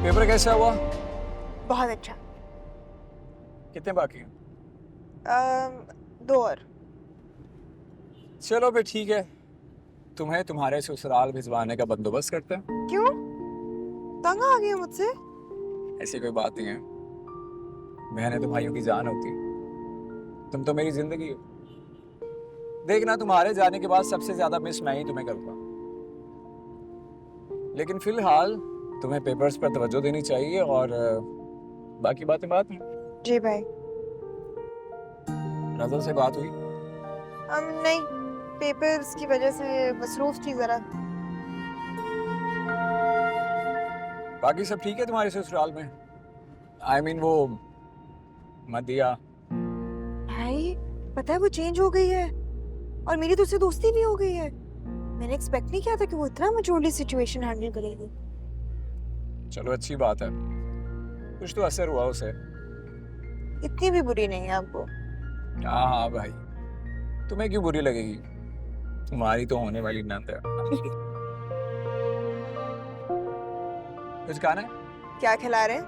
Paper कैसा हुआ? बहुत अच्छा। कितने बाकी हैं? 2 और। चलो फिर ठीक है, तुम्हें तुम्हारे ससुराल भिजवाने का बंदोबस्त करते हैं। क्यों? तंग आ गए मुझसे? ऐसी कोई बात नहीं है, बहनें तो भाइयों की जान होती है। तुम तो मेरी जिंदगी हो। देखना, तुम्हारे जाने के बाद सबसे ज्यादा मिस मैं ही तुम्हें करूंगा। लेकिन फिलहाल तुम्हें पेपर्स पर तवज्जो देनी चाहिए और बाकी बातें बात में। जी भाई। रज़ा से बात हुई? नहीं, पेपर्स की वजह से मसरूफ थी जरा। बाकी सब ठीक है तुम्हारे ससुराल में? I mean वो मदिया। भाई पता है वो चेंज हो गई है और मेरी तो उससे दोस्ती भी हो गई है। मैंने एक्सपेक्ट नहीं किया था कि वो इतना मैच्योरली सिचुएशन हैंडल करेगी। चलो अच्छी बात है, कुछ तो असर हुआ उसे। इतनी भी बुरी नहीं है आपको। हाँ हाँ भाई, तुम्हें क्यों बुरी लगेगी? तुम्हारी तो होने वाली नंद है। कुछ खाना है? क्या खिला रहे हैं?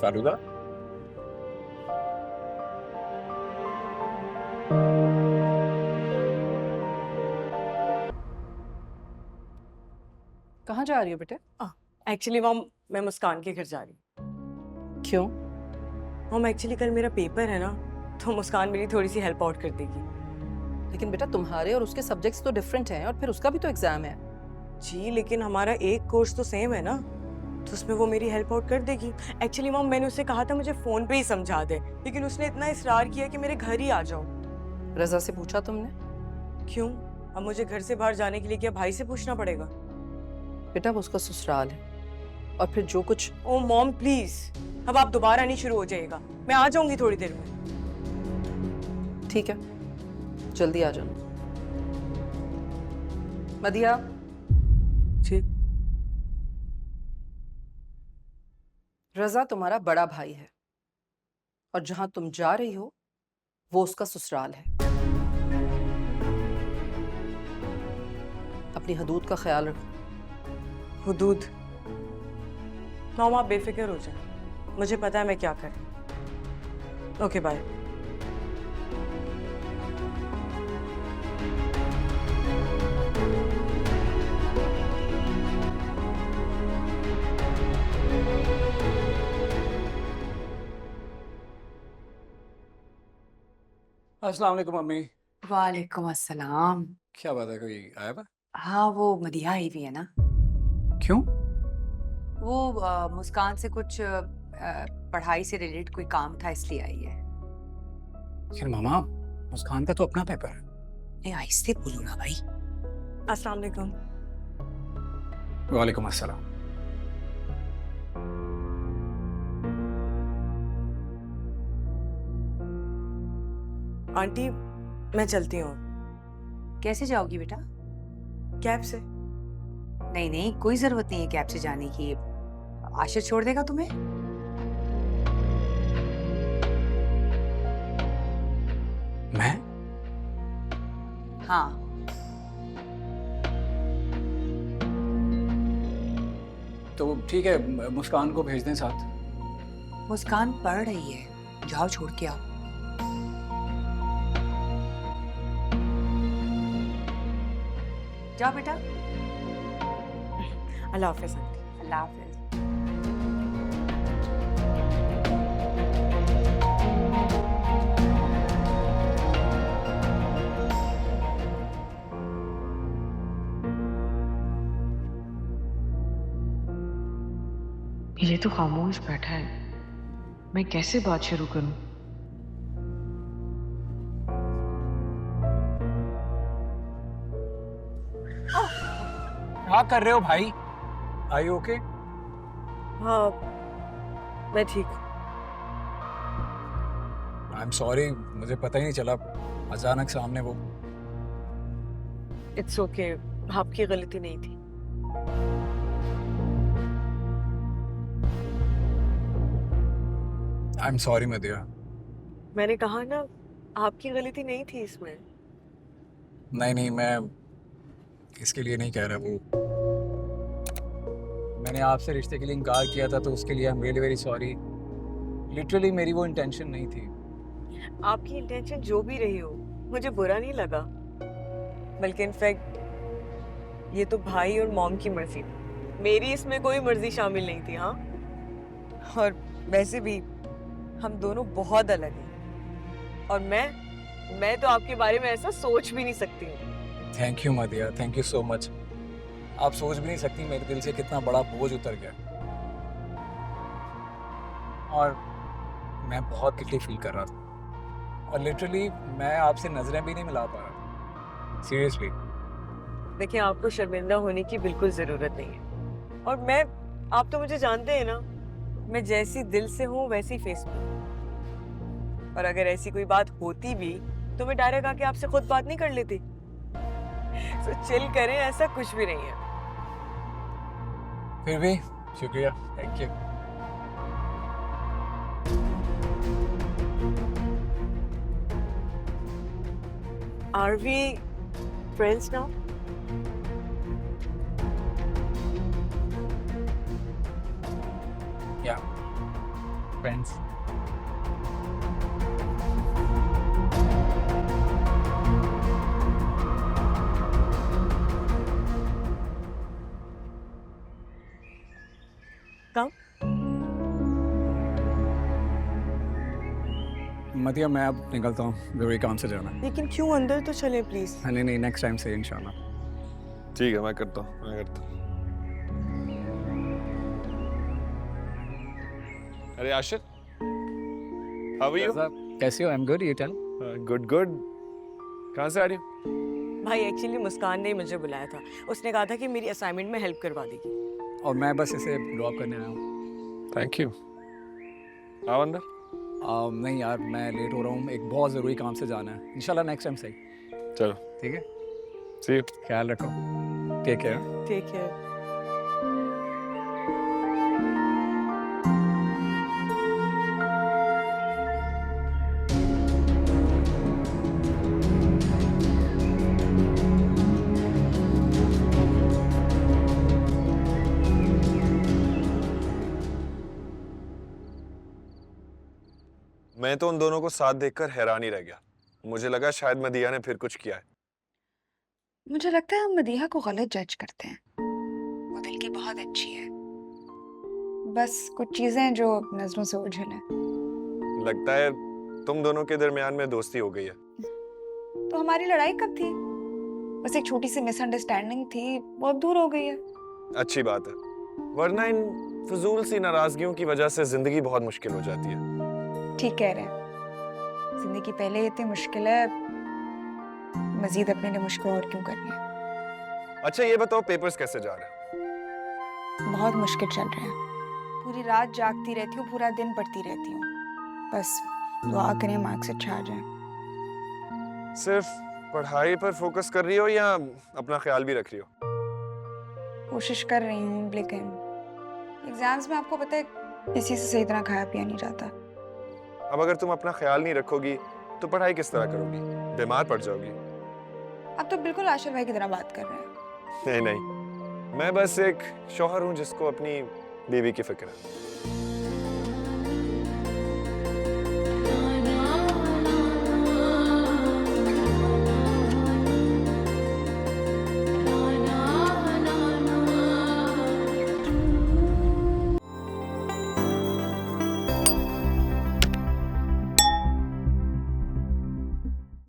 फालूदा। कहाँ जा रही हो बेटे? एक्चुअली मॉम, मैं मुस्कान के घर जा रही क्यों? हूँ। मॉम एक्चुअली कल मेरा पेपर है ना, तो मुस्कान मेरी थोड़ी सी हेल्प आउट कर देगी। लेकिन बेटा तुम्हारे और उसके सब्जेक्ट्स तो डिफरेंट हैं और फिर उसका भी तो एग्जाम है। जी लेकिन हमारा एक कोर्स तो सेम है ना, तो उसमें वो मेरी हेल्प आउट कर देगी। एक्चुअली मॉम मैंने उससे कहा था मुझे फोन पे ही समझा दे, लेकिन उसने इतना इसरार किया कि मेरे घर ही आ जाओ। रजा से पूछा तुमने? क्यों? अब मुझे घर से बाहर जाने के लिए क्या भाई से पूछना पड़ेगा? बेटा वो उसका ससुराल है और फिर जो कुछ। ओ मॉम प्लीज, अब आप दोबारा नहीं शुरू हो जाएगा। मैं आ जाऊंगी थोड़ी देर में। ठीक है, जल्दी आ जाना। मदिया, जी। रजा तुम्हारा बड़ा भाई है और जहां तुम जा रही हो वो उसका ससुराल है। अपनी हदूद का ख्याल रखो। हुदूद? मॉम आप बेफिक्र हो जाए, मुझे पता है मैं क्या करूं। Okay bye. अस्सलाम वालेकुम मम्मी। वालेकुम अस्सलाम। क्या बात है, कोई आया बा? हाँ वो मदिया आई हुई है ना, क्यों? वो मुस्कान से कुछ पढ़ाई से रिलेटेड कोई काम था इसलिए आई है। लेकिन मामा, मुस्कान का तो अपना पेपर है। ए आहिस्ते बोलो ना भाई। अस्सलाम वालेकुम। वालेकुम अस्सलाम। आंटी मैं चलती हूँ। कैसे जाओगी बेटा? कैब से। नहीं नहीं कोई जरूरत नहीं है कैब से जाने की, आशिर छोड़ देगा तुम्हें। मैं? हाँ तो ठीक है, मुस्कान को भेज दें साथ। मुस्कान पढ़ रही है, जाओ छोड़ के आओ। जाओ बेटा। अल्लाह हाफिज आंटी। अल्लाह हाफिज। ये तो खामोश बैठा है, मैं कैसे बात शुरू करूं? क्या कर रहे हो भाई? आई ओके? हाँ मैं ठीक हूँ। आई एम सॉरी, मुझे पता ही नहीं चला, अचानक सामने वो। इट्स ओके, आपकी गलती नहीं थी। I am sorry मदिया। मैंने कहा ना, आपकी गलती नहीं थी इसमें। नहीं नहीं, मैं इसके लिए नहीं कह रहा। वो मैंने आपसे रिश्ते के लिए इनकार किया था तो उसके लिए I am really very sorry. Literally मेरी वो इंटेंशन नहीं थी। आपकी इंटेंशन जो भी रही हो मुझे बुरा नहीं लगा, बल्कि इनफैक्ट ये तो भाई और मॉम की मर्जी थी, मेरी इसमें कोई मर्जी शामिल नहीं थी। हाँ, और वैसे भी हम दोनों बहुत अलग हैं और मैं तो आपके बारे में ऐसा सोच भी नहीं सकती हूँ। Thank you मदिया, thank you so much. आप सोच भी नहीं सकती मेरे दिल से कितना बड़ा बोझ उतर गया। और मैं बहुत गिल्टी फील कर रहा था और लिटरली मैं आपसे नजरें भी नहीं मिला पा रहा, सीरियसली। देखिए, आपको शर्मिंदा होने की बिल्कुल जरूरत नहीं है और आप तो मुझे जानते हैं ना, मैं जैसी दिल से हूँ वैसी फेस पे हूँ। और अगर ऐसी कोई बात होती भी तो मैं डायरेक्ट आके आपसे खुद बात नहीं कर लेती। तो चिल करें, ऐसा कुछ भी नहीं है। फिर भी शुक्रिया, thank you. Are we friends now? या फ्रेंड्स। कब? मदिया मैं अब निकलता हूँ, जरूरी काम से जाना है। लेकिन क्यों, अंदर तो चले प्लीज। नहीं नहीं, नेक्स्ट टाइम से इंशाल्लाह। ठीक है, मैं करता हूँ। अरे आशिर, हाउ आर यू? कैसे हो? I am good, you tell. Good good. कहाँ से आ रही हो? भाई एक्चुअली मुस्कान ने ही मुझे बुलाया था, उसने कहा था कि मेरी असाइनमेंट में हेल्प करवा देगी। और मैं बस इसे ड्रॉप करने आया हूँ। Thank you. आओ अंदर। नहीं यार, मैं लेट हो रहा हूँ, एक बहुत ज़रूरी काम से जाना है। इंशाल्लाह नेक्स्ट टाइम सही। चलो, ठीक है, सी यू। ख्याल रखो, टेक केयर। Take care. मैं तो उन दोनों को साथ देखकर हैरान ही रह गया। मुझे लगा शायद मदिया ने फिर कुछ किया है। मुझे लगता है हम मदीहा को गलत जज करते हैं। वो दिल की बहुत अच्छी है, बस कुछ चीजें जो नजरों से ओझल हैं। लगता है तुम दोनों के दरमियान में दोस्ती हो गई है। तो हमारी लड़ाई कब थी? बस एक छोटी सी मिसअंडरस्टैंडिंग थी, वो अब दूर हो गई है। अच्छी बात है, वरना इन फजूल सी नाराजगियों की वजह से जिंदगी बहुत मुश्किल हो जाती है। ठीक कह रहे हैं, जिंदगी पहले ही इतनी मुश्किल है, मजीद अपने लिए मुश्किल और क्यों करनी है। अच्छा ये बताओ, पेपर्स कैसे जा रहे हैं? बहुत मुश्किल चल रहे हैं। पूरी रात जागती रहती हूँ, पूरा दिन पढ़ती रहती हूँ, बस दुआ करें मार्क्स अच्छा आ जाए। सिर्फ पढ़ाई पर फोकस कर रही हो या अपना ख्याल भी रख रही हो? कोशिश कर रही हूँ, लेकिन एग्जाम्स में आपको पता है किसी से सही तरह खाया पिया नहीं जाता। अब अगर तुम अपना ख्याल नहीं रखोगी तो पढ़ाई किस तरह करोगी? बीमार पड़ जाओगी। आप तो बिल्कुल आशिर भाई की तरह बात कर रहे हैं। नहीं नहीं, मैं बस एक शौहर हूँ जिसको अपनी बीवी की फिक्र है।